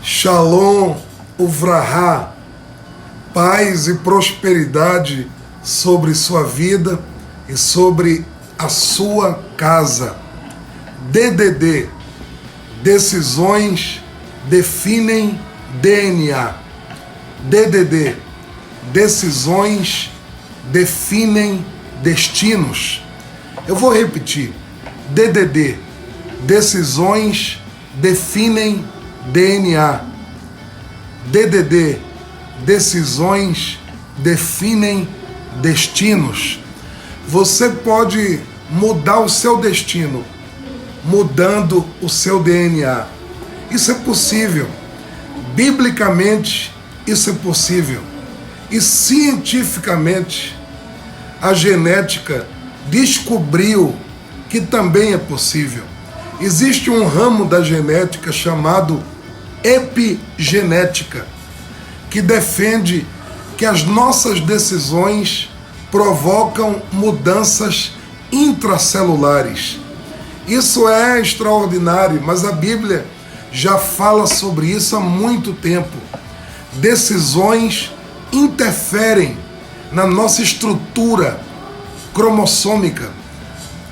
Shalom Uvrahá, paz e prosperidade sobre sua vida e sobre a sua casa. DDD, decisões definem DNA. DDD, decisões definem destinos. Eu vou repetir. DDD, decisões definem DNA. DDD, decisões definem destinos. Você pode mudar o seu destino mudando o seu DNA. Isso é possível. Biblicamente, isso é possível. E cientificamente, a genética descobriu que também é possível. Existe um ramo da genética chamado epigenética, que defende que as nossas decisões provocam mudanças intracelulares. Isso é extraordinário, mas a Bíblia já fala sobre isso há muito tempo. Decisões interferem na nossa estrutura cromossômica.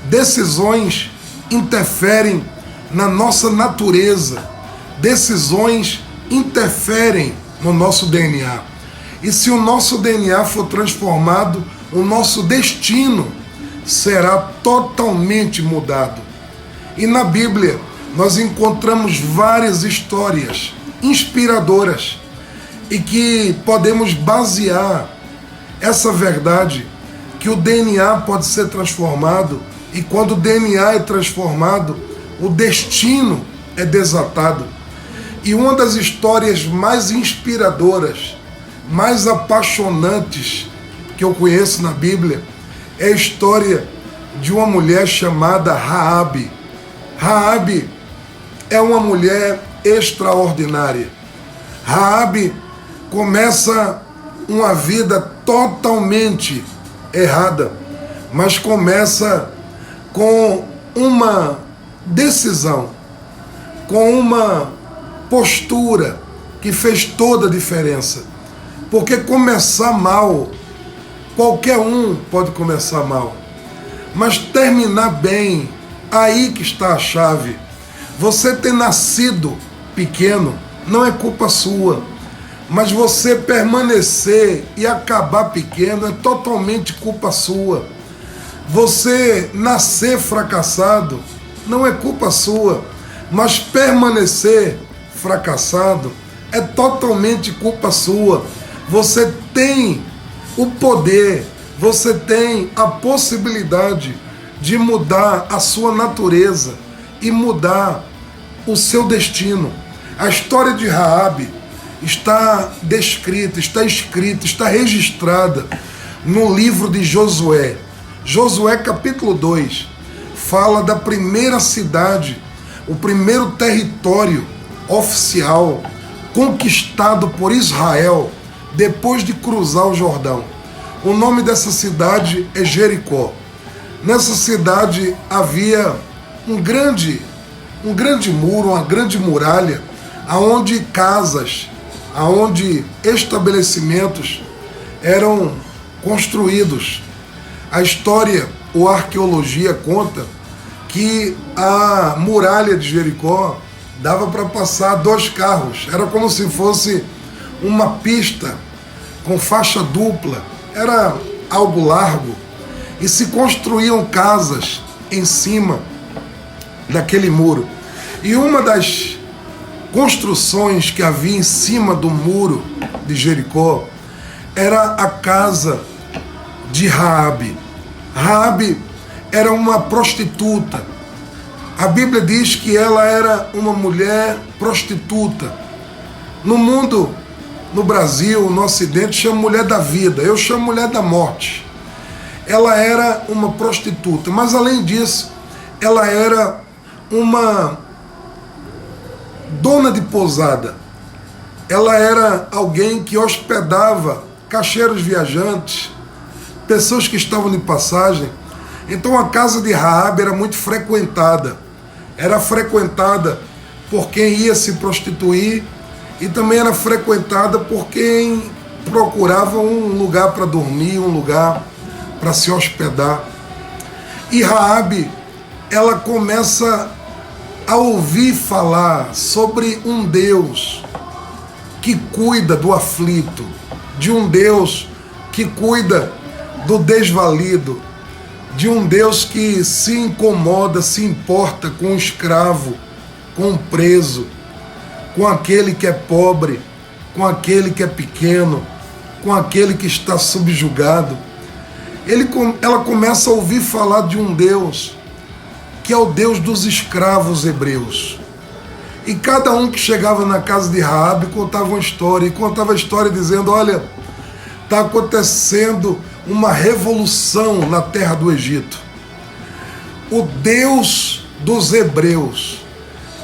Decisões interferem na nossa natureza. Decisões interferem no nosso DNA. E se o nosso DNA for transformado, o nosso destino será totalmente mudado. E na Bíblia nós encontramos várias histórias inspiradoras e que podemos basear essa verdade, que o DNA pode ser transformado, e quando o DNA é transformado, o destino é desatado. E uma das histórias mais inspiradoras, mais apaixonantes que eu conheço na Bíblia é a história de uma mulher chamada Raabe. Raabe é uma mulher extraordinária. Raabe começa uma vida totalmente errada, mas começa com uma decisão, com uma postura que fez toda a diferença. Porque começar mal, qualquer um pode começar mal, mas terminar bem, aí que está a chave. Você ter nascido pequeno não é culpa sua, mas você permanecer e acabar pequeno é totalmente culpa sua. Você nascer fracassado não é culpa sua, mas permanecer fracassado é totalmente culpa sua. Você tem o poder, você tem a possibilidade de mudar a sua natureza e mudar o seu destino. A história de Raabe está descrita, está escrita, está registrada no livro de Josué. Josué capítulo 2 fala da primeira cidade, o primeiro território oficial conquistado por Israel depois de cruzar o Jordão. O nome dessa cidade é Jericó. Nessa cidade havia um grande muro, uma grande muralha, aonde casas, aonde estabelecimentos eram construídos. A história ou a arqueologia conta que a muralha de Jericó dava para passar 2 carros. Era como se fosse uma pista com faixa dupla. Era algo largo. E se construíam casas em cima daquele muro. E uma das construções que havia em cima do muro de Jericó era a casa de Raabe. Raabe era uma prostituta. A Bíblia diz que ela era uma mulher prostituta. No mundo, no Brasil, no Ocidente, chama mulher da vida. Eu chamo mulher da morte. Ela era uma prostituta, mas além disso, ela era uma dona de pousada. Ela era alguém que hospedava caixeiros viajantes, pessoas que estavam de passagem. Então a casa de Raabe era muito frequentada. Era frequentada por quem ia se prostituir e também era frequentada por quem procurava um lugar para dormir, um lugar para se hospedar. E Raabe, ela começa a ouvir falar sobre um Deus que cuida do aflito, de um Deus que cuida do desvalido, de um Deus que se incomoda, se importa com o escravo, com o preso, com aquele que é pobre, com aquele que é pequeno, com aquele que está subjugado. Ela começa a ouvir falar de um Deus que é o Deus dos escravos hebreus. E cada um que chegava na casa de Raabe contava uma história, e contava a história dizendo: olha, está acontecendo uma revolução na terra do Egito. O Deus dos hebreus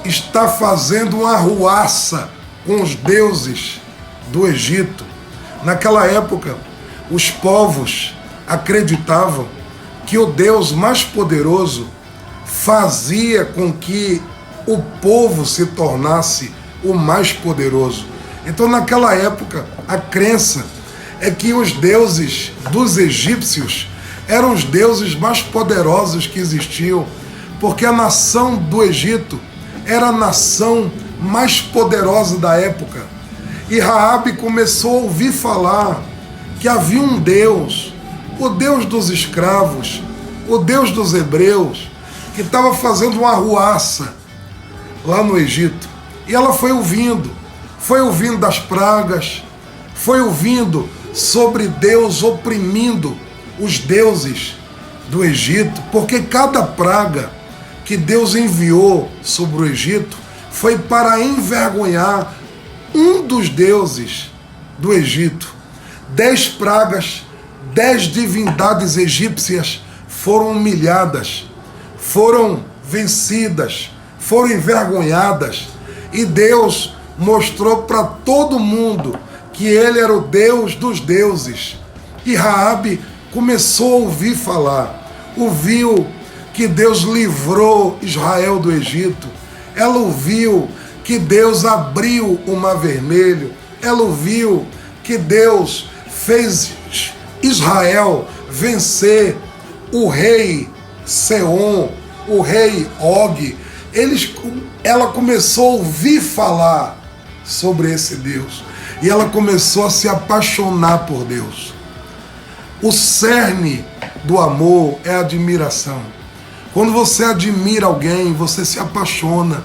está fazendo uma arruaça com os deuses do Egito. Naquela época, os povos acreditavam que o Deus mais poderoso fazia com que o povo se tornasse o mais poderoso. Então, naquela época, a crença é que os deuses dos egípcios eram os deuses mais poderosos que existiam, porque a nação do Egito era a nação mais poderosa da época. E Raabe começou a ouvir falar que havia um Deus, o Deus dos escravos, o Deus dos hebreus, que estava fazendo uma arruaça lá no Egito. E ela foi ouvindo das pragas, foi ouvindo sobre Deus oprimindo os deuses do Egito, porque cada praga que Deus enviou sobre o Egito foi para envergonhar um dos deuses do Egito. 10 pragas, 10 divindades egípcias foram humilhadas, foram vencidas, foram envergonhadas, e Deus mostrou para todo mundo que ele era o Deus dos deuses. E Raabe começou a ouvir falar, ouviu que Deus livrou Israel do Egito, ela ouviu que Deus abriu o Mar Vermelho, ela ouviu que Deus fez Israel vencer o rei Seom, o rei Og. Ela começou a ouvir falar sobre esse Deus, e ela começou a se apaixonar por Deus. O cerne do amor é a admiração. Quando você admira alguém, você se apaixona.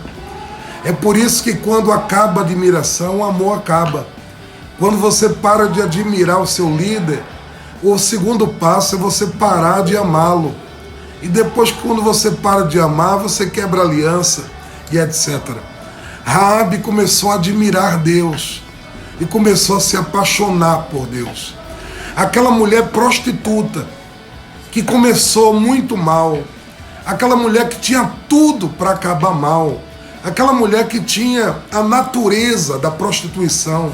É por isso que quando acaba a admiração, o amor acaba. Quando você para de admirar o seu líder, o segundo passo é você parar de amá-lo. E depois, quando você para de amar, você quebra a aliança e etc. Raabe começou a admirar Deus e começou a se apaixonar por Deus. Aquela mulher prostituta que começou muito mal, aquela mulher que tinha tudo para acabar mal, aquela mulher que tinha a natureza da prostituição,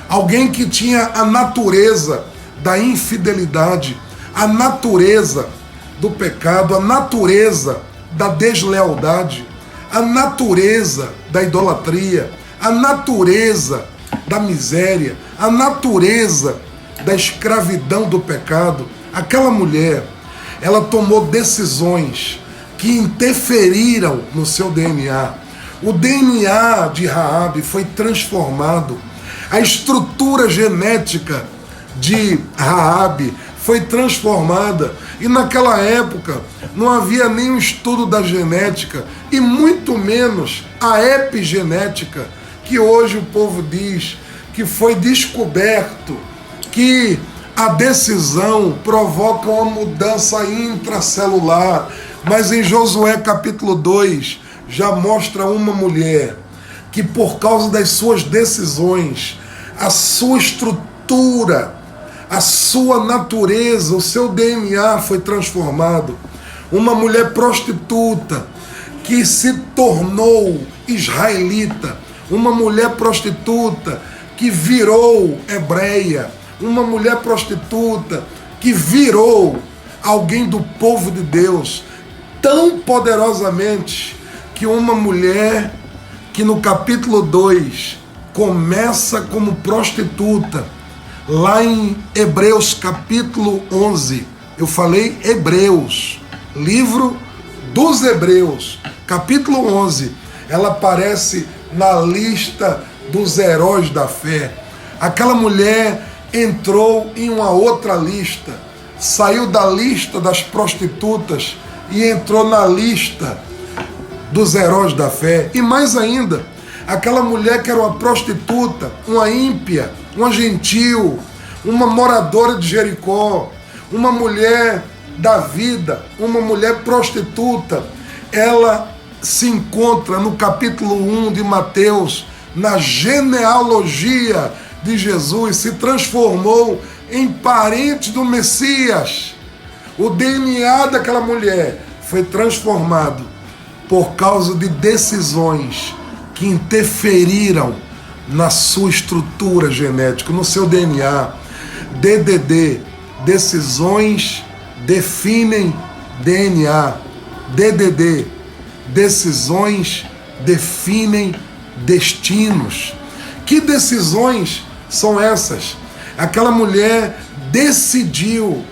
alguém que tinha a natureza da infidelidade, a natureza do pecado, a natureza da deslealdade, a natureza da idolatria, a natureza da miséria, a natureza da escravidão do pecado. Aquela mulher, ela tomou decisões que interferiram no seu DNA. O DNA de Raabe foi transformado. A estrutura genética de Raabe foi transformada. E naquela época não havia nenhum estudo da genética, e muito menos a epigenética, que hoje o povo diz que foi descoberto que a decisão provoca uma mudança intracelular. Mas em Josué capítulo 2 já mostra uma mulher que, por causa das suas decisões, a sua estrutura, a sua natureza, o seu DNA foi transformado. Uma mulher prostituta que se tornou israelita, uma mulher prostituta que virou hebreia, uma mulher prostituta que virou alguém do povo de Deus, tão poderosamente que uma mulher que no capítulo 2 começa como prostituta. Lá em Hebreus capítulo 11, eu falei Hebreus, livro dos Hebreus, capítulo 11, ela aparece na lista dos heróis da fé. Aquela mulher entrou em uma outra lista, saiu da lista das prostitutas e entrou na lista dos heróis da fé. E mais ainda, aquela mulher que era uma prostituta, uma ímpia, uma gentil, uma moradora de Jericó, uma mulher da vida, uma mulher prostituta, ela se encontra no capítulo 1 de Mateus, na genealogia de Jesus, se transformou em parente do Messias. O DNA daquela mulher foi transformado por causa de decisões que interferiram na sua estrutura genética, no seu DNA. DDD, decisões definem DNA. DDD, decisões definem destinos. Que decisões são essas? Aquela mulher decidiu,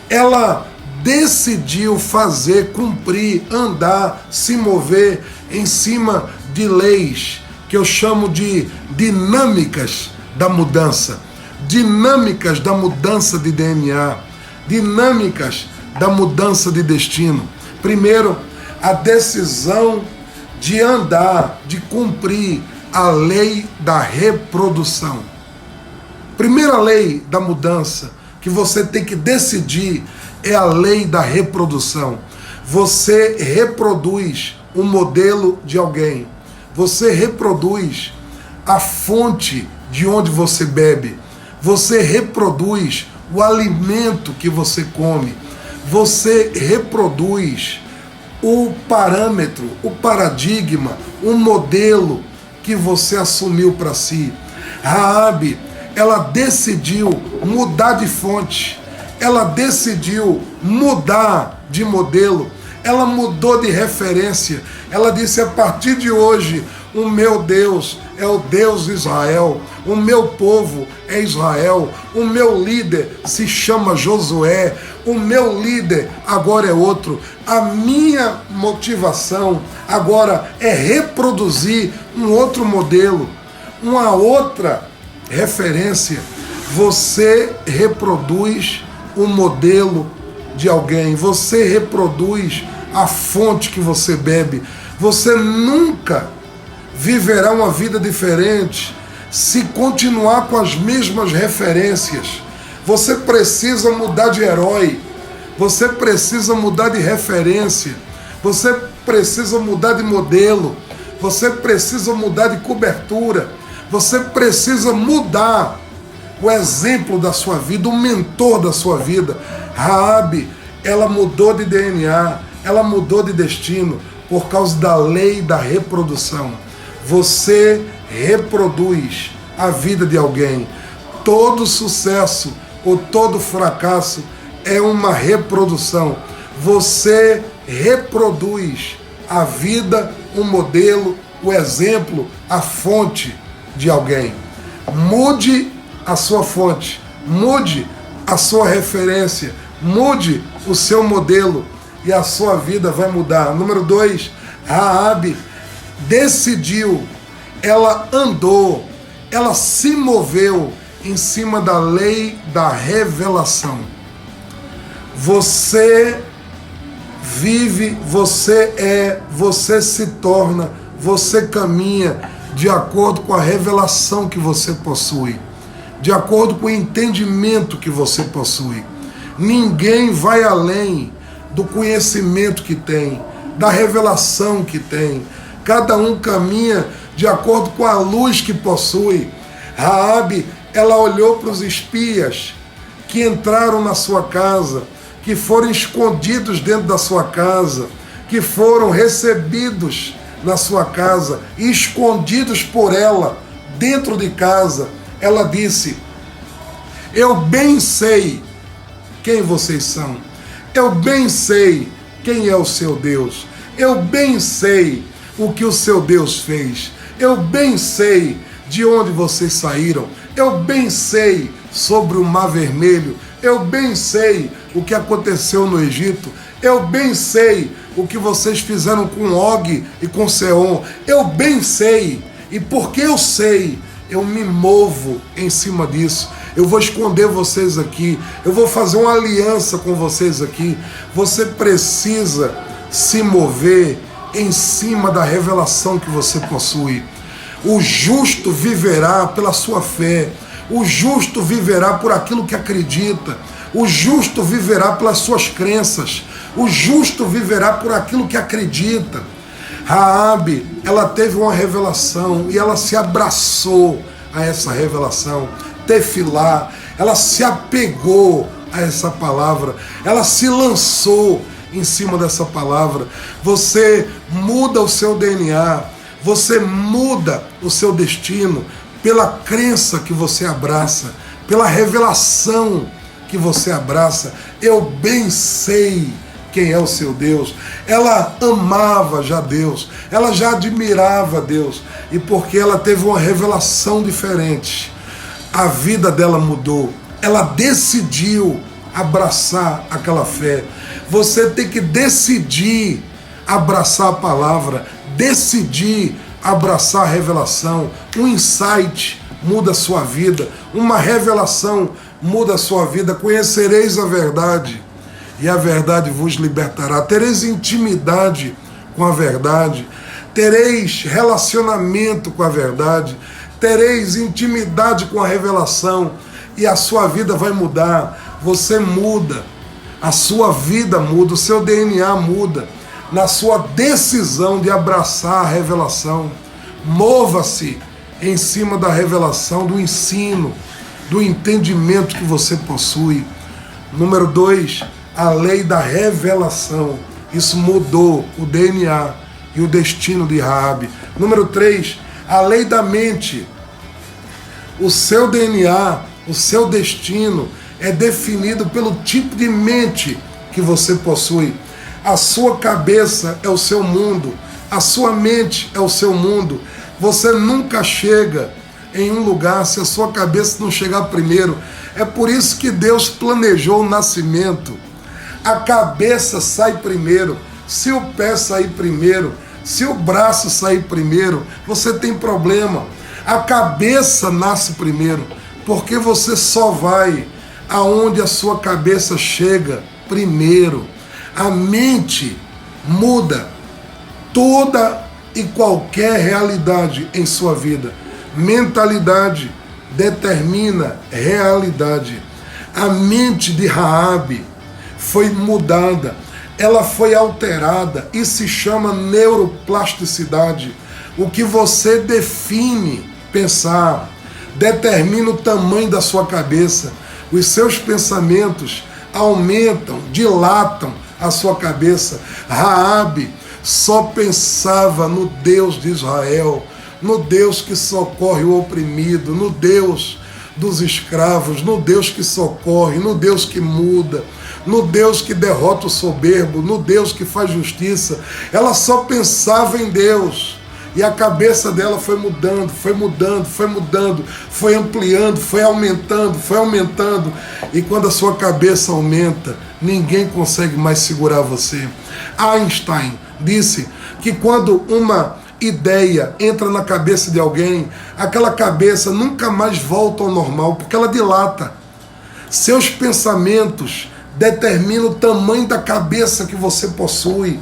ela decidiu fazer, cumprir, andar, se mover em cima de leis que eu chamo de dinâmicas da mudança, dinâmicas da mudança de DNA, dinâmicas da mudança de destino. Primeiro, a decisão de andar, de cumprir a lei da reprodução. Primeira lei da mudança que você tem que decidir é a lei da reprodução. Você reproduz o modelo de alguém. Você reproduz a fonte de onde você bebe. Você reproduz o alimento que você come. Você reproduz o parâmetro, o paradigma, o modelo que você assumiu para si. Raabe, ela decidiu mudar de fonte. Ela decidiu mudar de modelo. Ela mudou de referência. Ela disse: a partir de hoje, o meu Deus é o Deus de Israel. O meu povo é Israel. O meu líder se chama Josué. O meu líder agora é outro. A minha motivação agora é reproduzir um outro modelo, uma outra referência. Você reproduz o modelo de alguém. Você reproduz a fonte que você bebe. Você nunca viverá uma vida diferente se continuar com as mesmas referências. Você precisa mudar de herói. Você precisa mudar de referência. Você precisa mudar de modelo. Você precisa mudar de cobertura. Você precisa mudar o exemplo da sua vida, o mentor da sua vida. Raabe, ela mudou de DNA, ela mudou de destino por causa da lei da reprodução. Você reproduz a vida de alguém. Todo sucesso ou todo fracasso é uma reprodução. Você reproduz a vida, o modelo, o exemplo, a fonte de alguém. Mude a sua fonte, mude a sua referência, mude o seu modelo e a sua vida vai mudar. Número 2, Raabe decidiu, ela andou, ela se moveu em cima da lei da revelação. Você vive, você é, você se torna, você caminha de acordo com a revelação que você possui, de acordo com o entendimento que você possui. Ninguém vai além do conhecimento que tem, da revelação que tem. Cada um caminha de acordo com a luz que possui. Raabe, ela olhou para os espias que entraram na sua casa, que foram escondidos dentro da sua casa, que foram recebidos na sua casa, escondidos por ela dentro de casa. Ela disse: eu bem sei quem vocês são, eu bem sei quem é o seu Deus, eu bem sei o que o seu Deus fez, eu bem sei de onde vocês saíram. Eu bem sei sobre o Mar Vermelho. Eu bem sei o que aconteceu no Egito. Eu bem sei o que vocês fizeram com Og e com Seom. Eu bem sei. E porque eu sei, eu me movo em cima disso. Eu vou esconder vocês aqui. Eu vou fazer uma aliança com vocês aqui. Você precisa se mover em cima da revelação que você possui. O justo viverá pela sua fé. O justo viverá por aquilo que acredita. O justo viverá pelas suas crenças. O justo viverá por aquilo que acredita. Raabe, ela teve uma revelação e ela se abraçou a essa revelação. Tefilá, ela se apegou a essa palavra. Ela se lançou em cima dessa palavra. Você muda o seu DNA. Você muda o seu destino pela crença que você abraça, pela revelação que você abraça. Eu bem sei quem é o seu Deus. Ela amava já Deus, ela já admirava Deus, e porque ela teve uma revelação diferente, a vida dela mudou. Ela decidiu abraçar aquela fé. Você tem que decidir abraçar a palavra, decidir abraçar a revelação. Um insight muda a sua vida, uma revelação muda a sua vida. Conhecereis a verdade e a verdade vos libertará. Tereis intimidade com a verdade, tereis relacionamento com a verdade, tereis intimidade com a revelação, e a sua vida vai mudar. Você muda, a sua vida muda, o seu DNA muda na sua decisão de abraçar a revelação. Mova-se em cima da revelação, do ensino, do entendimento que você possui. Número 2, a lei da revelação. Isso mudou o DNA e o destino de Raabe. Número 3, a lei da mente. O seu DNA, o seu destino é definido pelo tipo de mente que você possui. A sua cabeça é o seu mundo, a sua mente é o seu mundo. Você nunca chega em um lugar se a sua cabeça não chegar primeiro. É por isso que Deus planejou o nascimento. A cabeça sai primeiro. Se o pé sair primeiro, se o braço sair primeiro, você tem problema. A cabeça nasce primeiro, porque você só vai aonde a sua cabeça chega primeiro. A mente muda toda e qualquer realidade em sua vida. Mentalidade determina realidade. A mente de Raabe foi mudada, ela foi alterada, e se chama neuroplasticidade. O que você define pensar determina o tamanho da sua cabeça. Os seus pensamentos aumentam, dilatam a sua cabeça. Raabe só pensava no Deus de Israel, no Deus que socorre o oprimido, no Deus dos escravos, no Deus que socorre, no Deus que muda, no Deus que derrota o soberbo, no Deus que faz justiça. Ela só pensava em Deus. E a cabeça dela foi mudando, foi mudando, foi mudando, foi ampliando, foi aumentando, foi aumentando. E quando a sua cabeça aumenta, ninguém consegue mais segurar você. Einstein disse que quando uma ideia entra na cabeça de alguém, aquela cabeça nunca mais volta ao normal, porque ela dilata. Seus pensamentos determinam o tamanho da cabeça que você possui.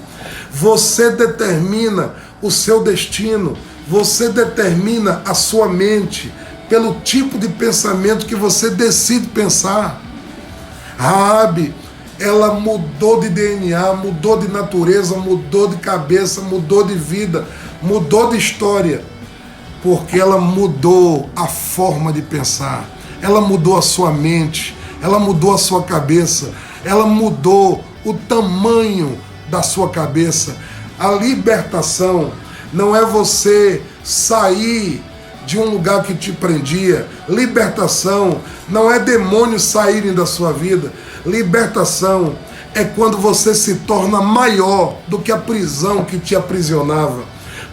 Você determina o seu destino, você determina a sua mente pelo tipo de pensamento que você decide pensar. Raabe, ela mudou de DNA, mudou de natureza, mudou de cabeça, mudou de vida, mudou de história, porque ela mudou a forma de pensar, ela mudou a sua mente, ela mudou a sua cabeça, ela mudou o tamanho da sua cabeça. A libertação não é você sair de um lugar que te prendia. Libertação não é demônios saírem da sua vida. Libertação é quando você se torna maior do que a prisão que te aprisionava.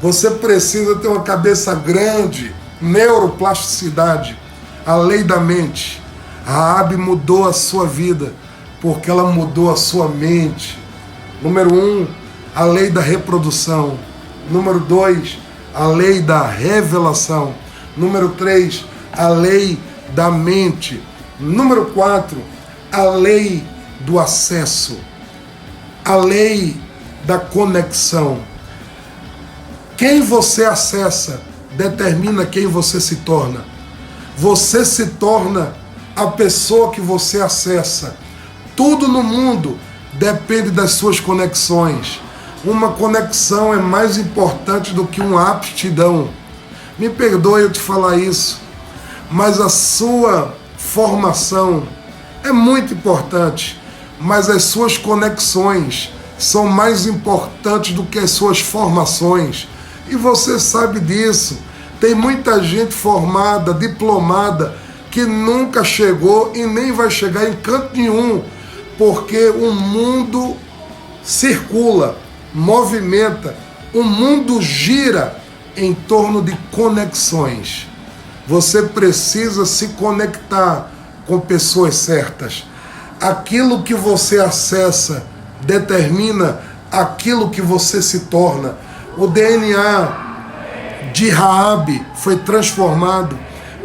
Você precisa ter uma cabeça grande neuroplasticidade, a lei da mente. Raabe mudou a sua vida porque ela mudou a sua mente. Número 1, a lei da reprodução. Número 2, a lei da revelação. Número 3, a lei da mente. Número 4, a lei do acesso. A lei da conexão. Quem você acessa determina quem você se torna. Você se torna a pessoa que você acessa. Tudo no mundo depende das suas conexões. Uma conexão é mais importante do que uma aptidão. Me perdoe eu te falar isso, mas a sua formação é muito importante, mas as suas conexões são mais importantes do que as suas formações. E você sabe disso. Tem muita gente formada, diplomada, que nunca chegou e nem vai chegar em canto nenhum, porque o mundo circula, movimenta, o mundo gira em torno de conexões. Você precisa se conectar com pessoas certas. Aquilo que você acessa determina aquilo que você se torna. O DNA de Raabe foi transformado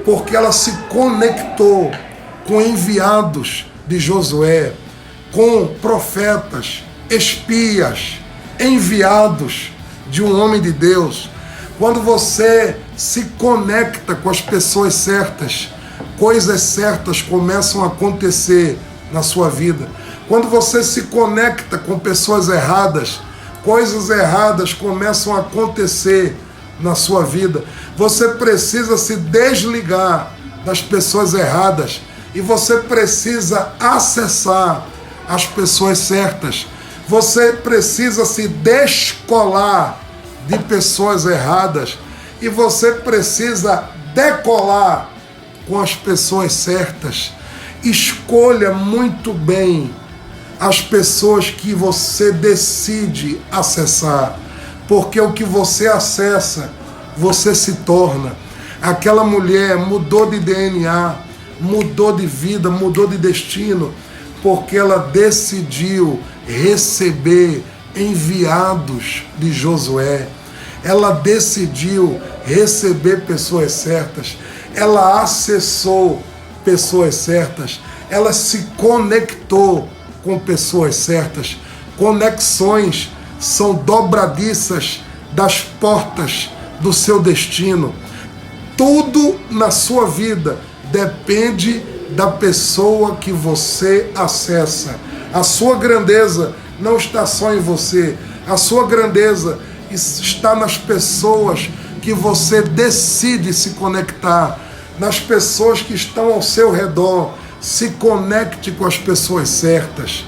porque ela se conectou com enviados de Josué, com profetas, espias, enviados de um homem de Deus. Quando você se conecta com as pessoas certas, coisas certas começam a acontecer na sua vida. Quando você se conecta com pessoas erradas, coisas erradas começam a acontecer na sua vida. Você precisa se desligar das pessoas erradas e você precisa acessar as pessoas certas. Você precisa se descolar de pessoas erradas e você precisa decolar com as pessoas certas. Escolha muito bem as pessoas que você decide acessar, porque o que você acessa, você se torna. Aquela mulher mudou de DNA, mudou de vida, mudou de destino, porque ela decidiu receber enviados de Josué. Ela decidiu receber pessoas certas. Ela acessou pessoas certas. Ela se conectou com pessoas certas. Conexões são dobradiças das portas do seu destino. Tudo na sua vida depende da pessoa que você acessa. A sua grandeza não está só em você. A sua grandeza está nas pessoas que você decide se conectar, nas pessoas que estão ao seu redor. Se conecte com as pessoas certas.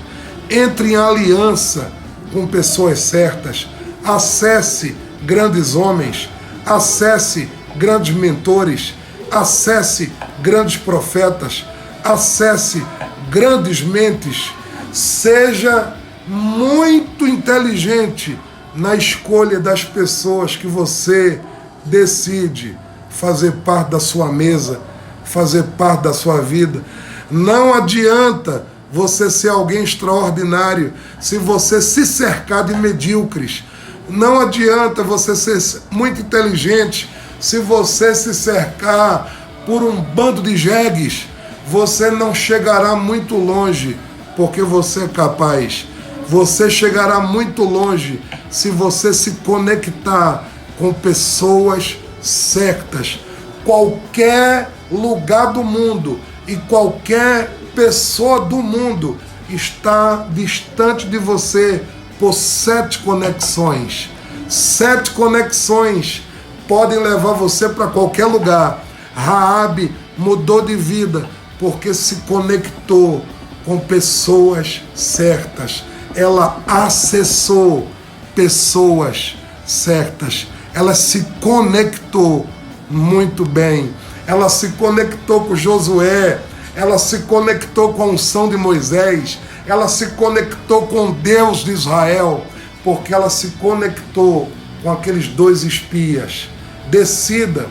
Entre em aliança com pessoas certas. Acesse grandes homens. Acesse grandes mentores. Acesse grandes profetas. Acesse grandes mentes. Seja muito inteligente na escolha das pessoas que você decide fazer parte da sua mesa, fazer parte da sua vida. Não adianta você ser alguém extraordinário se você se cercar de medíocres. Não adianta você ser muito inteligente se você se cercar por um bando de jegues. Você não chegará muito longe porque você é capaz. Você chegará muito longe se você se conectar com pessoas certas. Qualquer lugar do mundo e qualquer pessoa do mundo está distante de você por 7 conexões. 7 conexões podem levar você para qualquer lugar. Raabe mudou de vida porque se conectou com pessoas certas. Ela acessou pessoas certas. Ela se conectou muito bem. Ela se conectou com Josué. Ela se conectou com a unção de Moisés. Ela se conectou com Deus de Israel, porque ela se conectou com aqueles 2 espias. Decida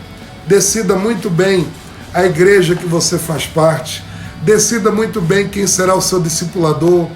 Decida muito bem a igreja que você faz parte. Decida muito bem quem será o seu discipulador,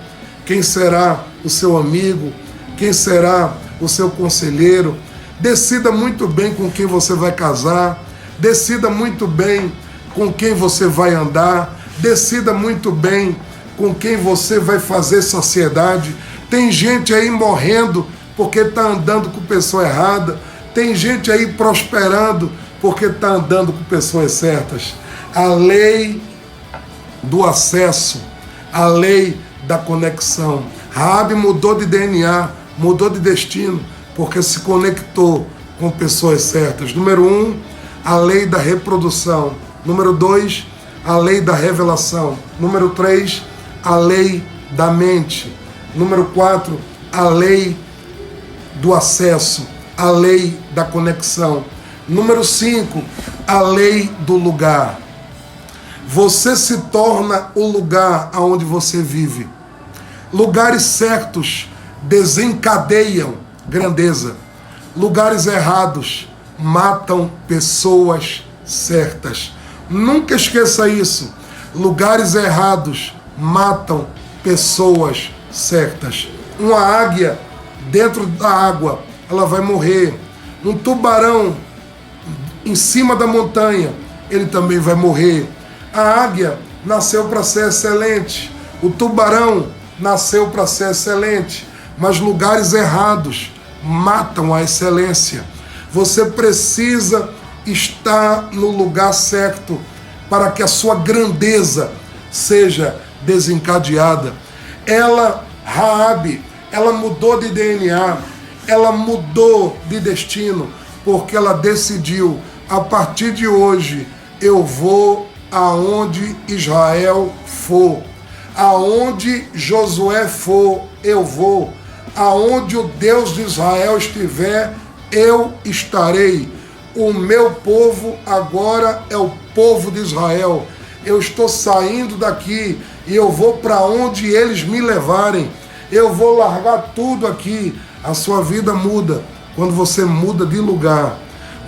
quem será o seu amigo, quem será o seu conselheiro. Decida muito bem com quem você vai casar. Decida muito bem com quem você vai andar. Decida muito bem com quem você vai fazer sociedade. Tem gente aí morrendo porque está andando com pessoa errada. Tem gente aí prosperando porque está andando com pessoas certas. A lei do acesso, a lei da conexão. Raabe mudou de DNA, mudou de destino, porque se conectou com pessoas certas. Número 1, a lei da reprodução. Número 2, a lei da revelação. Número 3, a lei da mente. Número 4, a lei do acesso, a lei da conexão. Número 5, a lei do lugar. Você se torna o lugar aonde você vive. Lugares certos desencadeiam grandeza. Lugares errados matam pessoas certas. Nunca esqueça isso. Lugares errados matam pessoas certas. Uma águia dentro da água, ela vai morrer. Um tubarão em cima da montanha, ele também vai morrer. A águia nasceu para ser excelente. O tubarão nasceu para ser excelente. Mas lugares errados matam a excelência. Você precisa estar no lugar certo para que a sua grandeza seja desencadeada. Raabe, ela mudou de DNA, ela mudou de destino, porque ela decidiu, a partir de hoje, eu vou aonde Israel for. Aonde Josué for, eu vou. Aonde o Deus de Israel estiver, eu estarei. O meu povo agora é o povo de Israel. Eu estou saindo daqui e eu vou para onde eles me levarem. Eu vou largar tudo aqui. A sua vida muda quando você muda de lugar.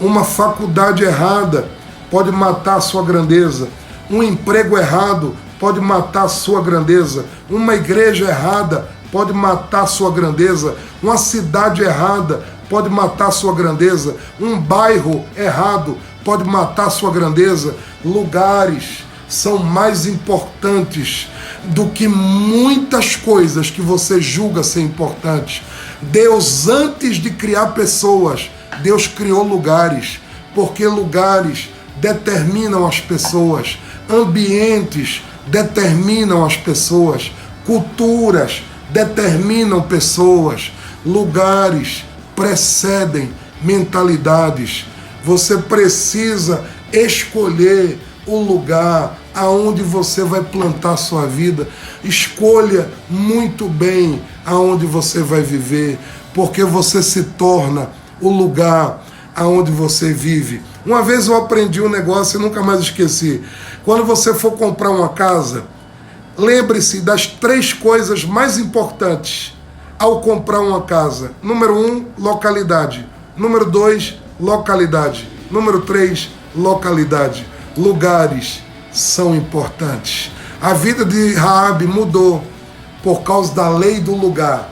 Uma faculdade errada pode matar a sua grandeza. Um emprego errado pode matar a sua grandeza. Uma igreja errada pode matar a sua grandeza. Uma cidade errada pode matar a sua grandeza. Um bairro errado pode matar a sua grandeza. Lugares são mais importantes do que muitas coisas que você julga ser importantes. Deus, antes de criar pessoas, Deus criou lugares, porque lugares determinam as pessoas, ambientes determinam as pessoas, culturas determinam pessoas, lugares precedem mentalidades. Você precisa escolher o lugar aonde você vai plantar sua vida. Escolha muito bem aonde você vai viver, porque você se torna o lugar aonde você vive. Uma vez eu aprendi um negócio e nunca mais esqueci. Quando você for comprar uma casa, lembre-se das 3 coisas mais importantes ao comprar uma casa. Número 1, localidade. Número 2, localidade. Número 3, localidade. Lugares são importantes. A vida de Raabe mudou por causa da lei do lugar.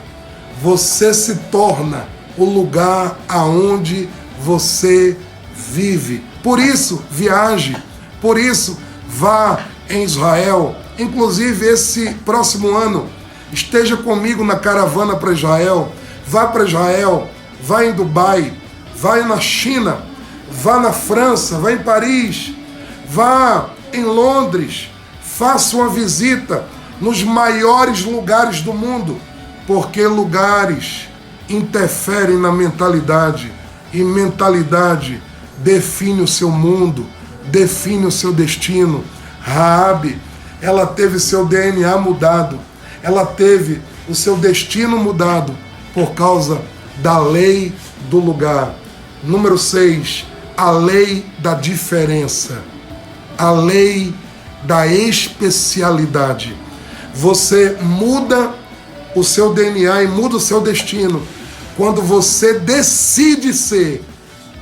Você se torna o lugar aonde você vive. Por isso, viaje. Por isso, vá em Israel. Inclusive, esse próximo ano, esteja comigo na caravana para Israel. Vá para Israel, vá em Dubai, vá na China, vá na França, vá em Paris, vá em Londres. Faça uma visita nos maiores lugares do mundo, porque lugares interferem na mentalidade, e mentalidade define o seu mundo, define o seu destino. Raabe, ela teve seu DNA mudado, ela teve o seu destino mudado por causa da lei do lugar. Número 6, a lei da diferença, a lei da especialidade. Você muda o seu DNA e muda o seu destino quando você decide ser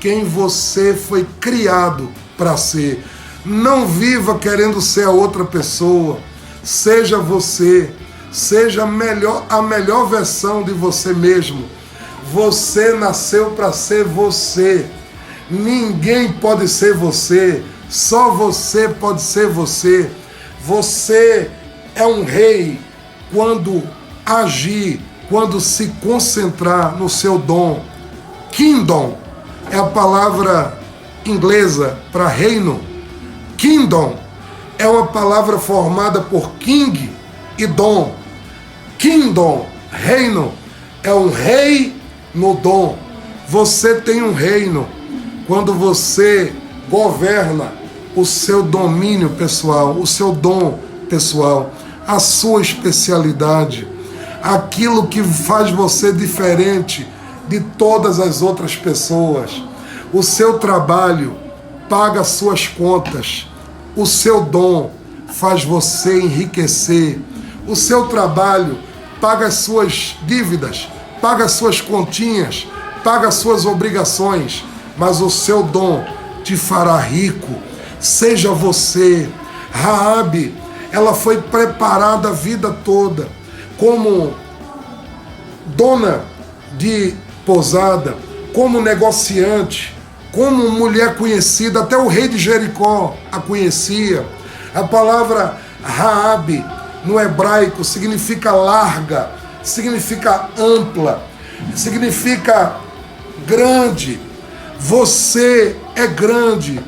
quem você foi criado para ser. Não viva querendo ser a outra pessoa. Seja você. Seja a melhor versão de você mesmo. Você nasceu para ser você. Ninguém pode ser você. Só você pode ser você. Você é um rei quando agir, quando se concentrar no seu dom. Kingdom é a palavra inglesa para reino. Kingdom é uma palavra formada por king e dom. Kingdom, reino, é um rei no dom. Você tem um reino quando você governa o seu domínio pessoal, o seu dom pessoal, a sua especialidade, aquilo que faz você diferente de todas as outras pessoas. O seu trabalho paga suas contas, o seu dom faz você enriquecer, o seu trabalho paga as suas dívidas, paga as suas continhas, paga as suas obrigações, mas o seu dom te fará rico. Seja você. Raabe, ela foi preparada a vida toda como dona de pousada, como negociante, como mulher conhecida. Até o rei de Jericó a conhecia. A palavra Raabe no hebraico significa larga, significa ampla, significa grande. Você é grande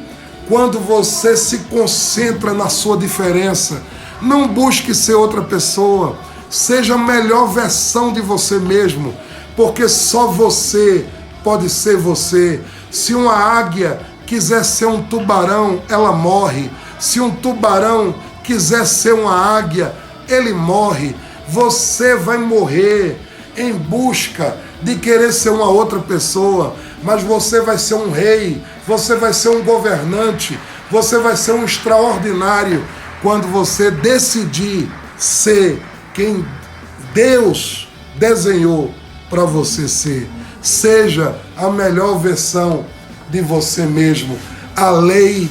quando você se concentra na sua diferença. Não busque ser outra pessoa. Seja a melhor versão de você mesmo, porque só você pode ser você. Se uma águia quiser ser um tubarão, ela morre. Se um tubarão quiser ser uma águia, ele morre. Você vai morrer em busca de querer ser uma outra pessoa, mas você vai ser um rei, você vai ser um governante, você vai ser um extraordinário quando você decidir ser quem Deus desenhou para você ser. Seja a melhor versão de você mesmo. A lei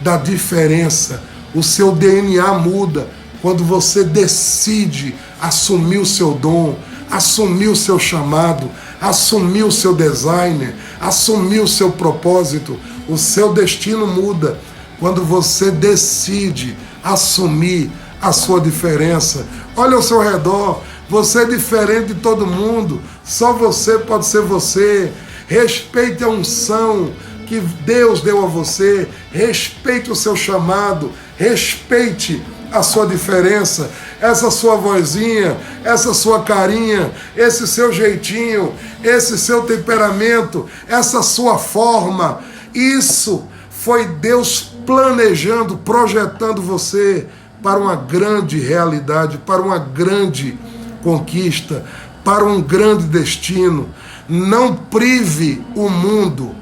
da diferença, o seu DNA muda quando você decide assumir o seu dom, assumir o seu chamado, assumir o seu design, assumir o seu propósito. O seu destino muda quando você decide assumir a sua diferença. Olha ao seu redor, você é diferente de todo mundo, só você pode ser você. Respeite a unção que Deus deu a você, respeite o seu chamado, respeite a sua diferença, essa sua vozinha, essa sua carinha, esse seu jeitinho, esse seu temperamento, essa sua forma. Isso foi Deus planejando, projetando você para uma grande realidade, para uma grande conquista, para um grande destino. Não prive o mundo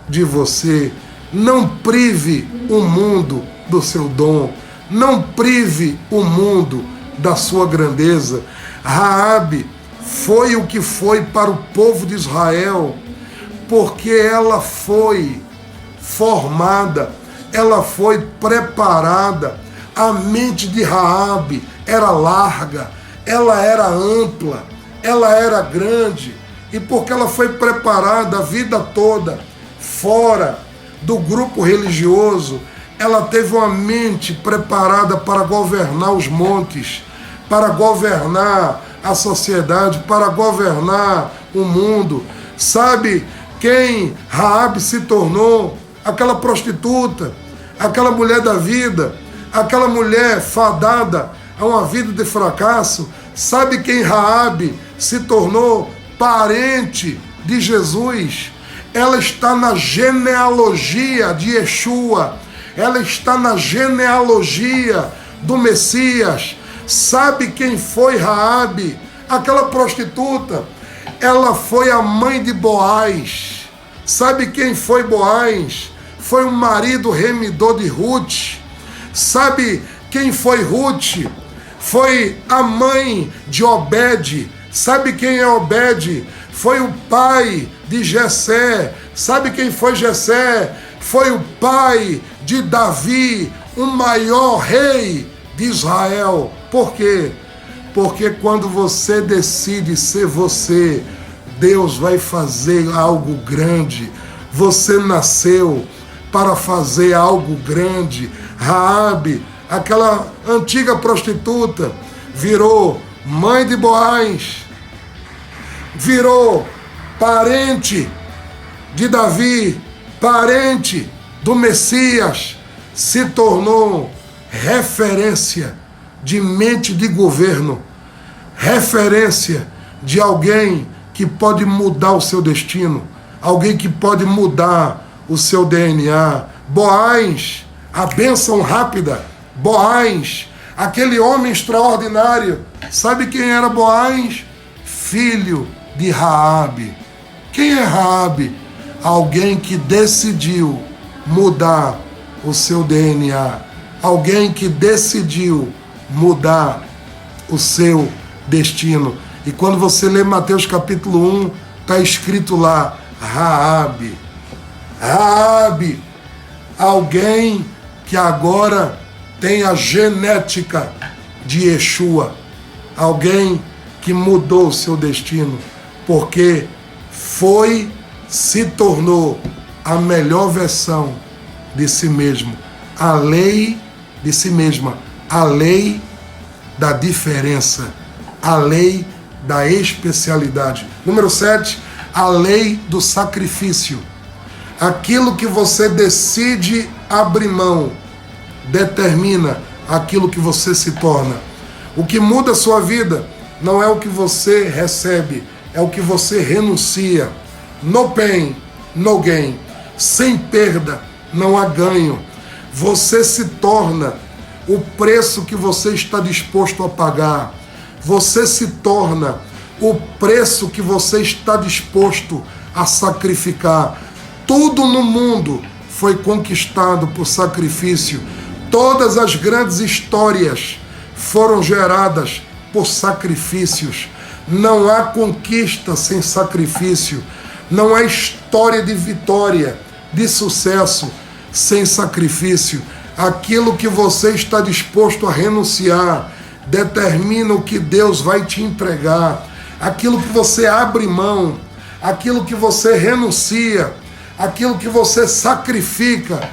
de você, não prive o mundo do seu dom, não prive o mundo da sua grandeza. Raabe foi o que foi para o povo de Israel, porque ela foi formada, ela foi preparada. A mente de Raabe era larga, ela era ampla, ela era grande, e porque ela foi preparada a vida toda fora do grupo religioso, ela teve uma mente preparada para governar os montes, para governar a sociedade, para governar o mundo. Sabe quem Raabe se tornou? Aquela prostituta, aquela mulher da vida, aquela mulher fadada a uma vida de fracasso. Sabe quem Raabe se tornou? Parente de Jesus. Ela está na genealogia de Yeshua, ela está na genealogia do Messias. Sabe quem foi Raabe? Aquela prostituta. Ela foi a mãe de Boaz. Sabe quem foi Boaz? Foi o marido remidor de Ruth. Sabe quem foi Ruth? Foi a mãe de Obed. Sabe quem é Obed? Foi o pai de Jessé. Sabe quem foi Jessé? Foi o pai de Davi, o maior rei de Israel. Por quê? Porque quando você decide ser você, Deus vai fazer algo grande. Você nasceu para fazer algo grande. Raabe, aquela antiga prostituta, virou mãe de Boaz, virou parente de Davi, parente do Messias, se tornou referência de mente de governo, referência de alguém que pode mudar o seu destino, alguém que pode mudar o seu DNA. Boaz, a bênção rápida. Boaz, aquele homem extraordinário. Sabe quem era Boaz? Filho de Raabe. Quem é Raabe? Alguém que decidiu mudar o seu DNA. Alguém que decidiu mudar o seu destino. E quando você lê Mateus capítulo 1, está escrito lá, Raabe. Raabe, alguém que agora tem a genética de Yeshua. Alguém que mudou o seu destino, porque se tornou a melhor versão de si mesmo. A lei de si mesma, a lei da diferença, a lei da especialidade. Número 7, a lei do sacrifício. Aquilo que você decide abrir mão determina aquilo que você se torna. O que muda a sua vida não é o que você recebe, é o que você renuncia. No pain, no gain. Sem perda, não há ganho. Você se torna o preço que você está disposto a pagar. Você se torna o preço que você está disposto a sacrificar. Tudo no mundo foi conquistado por sacrifício. Todas as grandes histórias foram geradas por sacrifícios. Não há conquista sem sacrifício. Não há história de vitória, de sucesso, sem sacrifício. Aquilo que você está disposto a renunciar determina o que Deus vai te entregar. Aquilo que você abre mão, aquilo que você renuncia, aquilo que você sacrifica,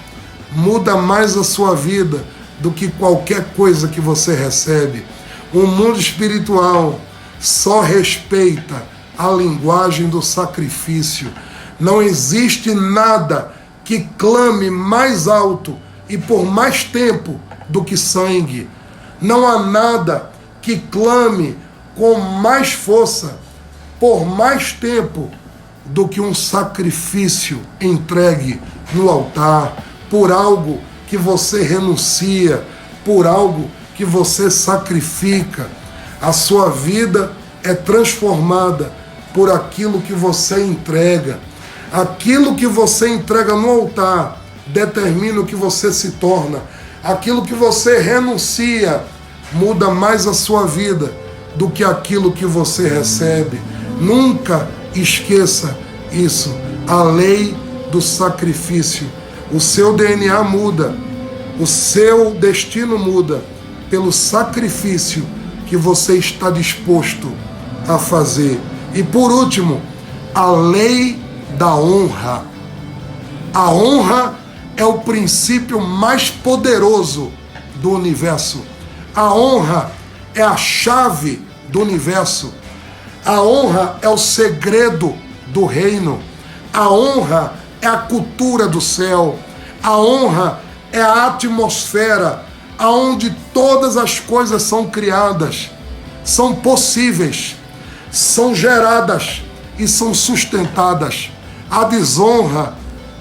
muda mais a sua vida do que qualquer coisa que você recebe. O mundo espiritual só respeita a linguagem do sacrifício. Não existe nada que clame mais alto e por mais tempo do que sangue. Não há nada que clame com mais força por mais tempo do que um sacrifício entregue no altar, por algo que você renuncia, por algo que você sacrifica. A sua vida é transformada por aquilo que você entrega. Aquilo que você entrega no altar determina o que você se torna. Aquilo que você renuncia muda mais a sua vida do que aquilo que você recebe. Nunca esqueça isso. A lei do sacrifício. O seu DNA muda. O seu destino muda pelo sacrifício que você está disposto a fazer. E por último, a lei da honra. A honra é o princípio mais poderoso do universo. A honra é a chave do universo. A honra é o segredo do reino. A honra é a cultura do céu. A honra é a atmosfera aonde todas as coisas são criadas, são possíveis, são geradas e são sustentadas. A desonra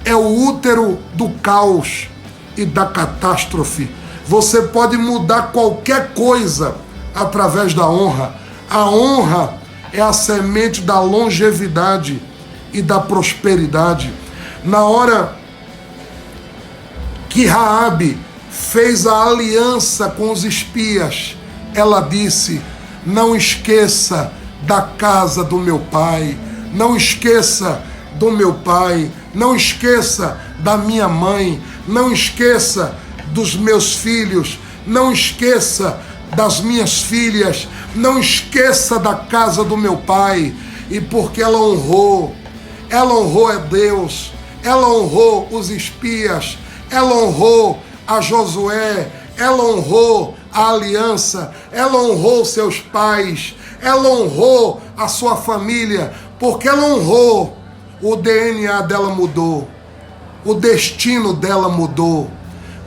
é o útero do caos e da catástrofe. Você pode mudar qualquer coisa através da honra. A honra é a semente da longevidade e da prosperidade. Na hora que Raabe fez a aliança com os espias, ela disse: não esqueça da casa do meu pai, não esqueça do meu pai, não esqueça da minha mãe, não esqueça dos meus filhos, não esqueça das minhas filhas, não esqueça da casa do meu pai. E porque ela honrou a Deus, ela honrou os espias, ela honrou a Josué, ela honrou a aliança, ela honrou seus pais, ela honrou a sua família. Porque ela honrou, o DNA dela mudou, o destino dela mudou.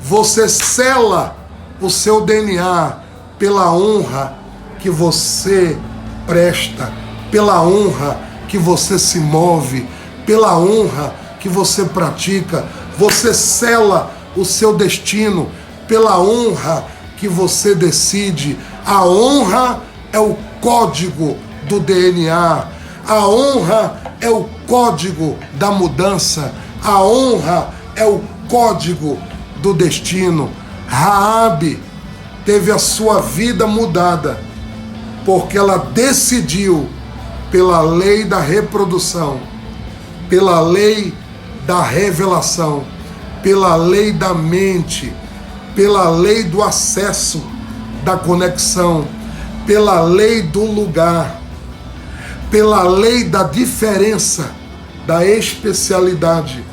Você sela o seu DNA pela honra que você presta, pela honra que você se move, pela honra que você pratica. Você sela o seu destino pela honra que você decide. A honra é o código do DNA. A honra é o código da mudança. A honra é o código do destino. Raabe teve a sua vida mudada porque ela decidiu pela lei da reprodução, pela lei da revelação, pela lei da mente, pela lei do acesso, da conexão, pela lei do lugar, pela lei da diferença, da especialidade,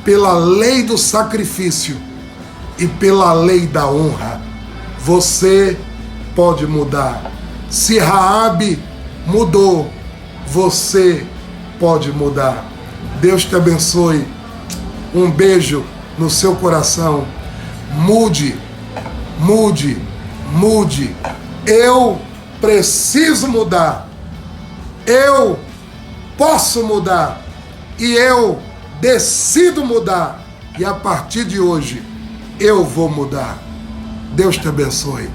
pela lei do sacrifício e pela lei da honra. Você pode mudar. Se Raabe mudou, você pode mudar. Deus te abençoe. Um beijo no seu coração. Mude, mude, mude. Eu preciso mudar. Eu posso mudar. E eu decido mudar. E a partir de hoje, eu vou mudar. Deus te abençoe.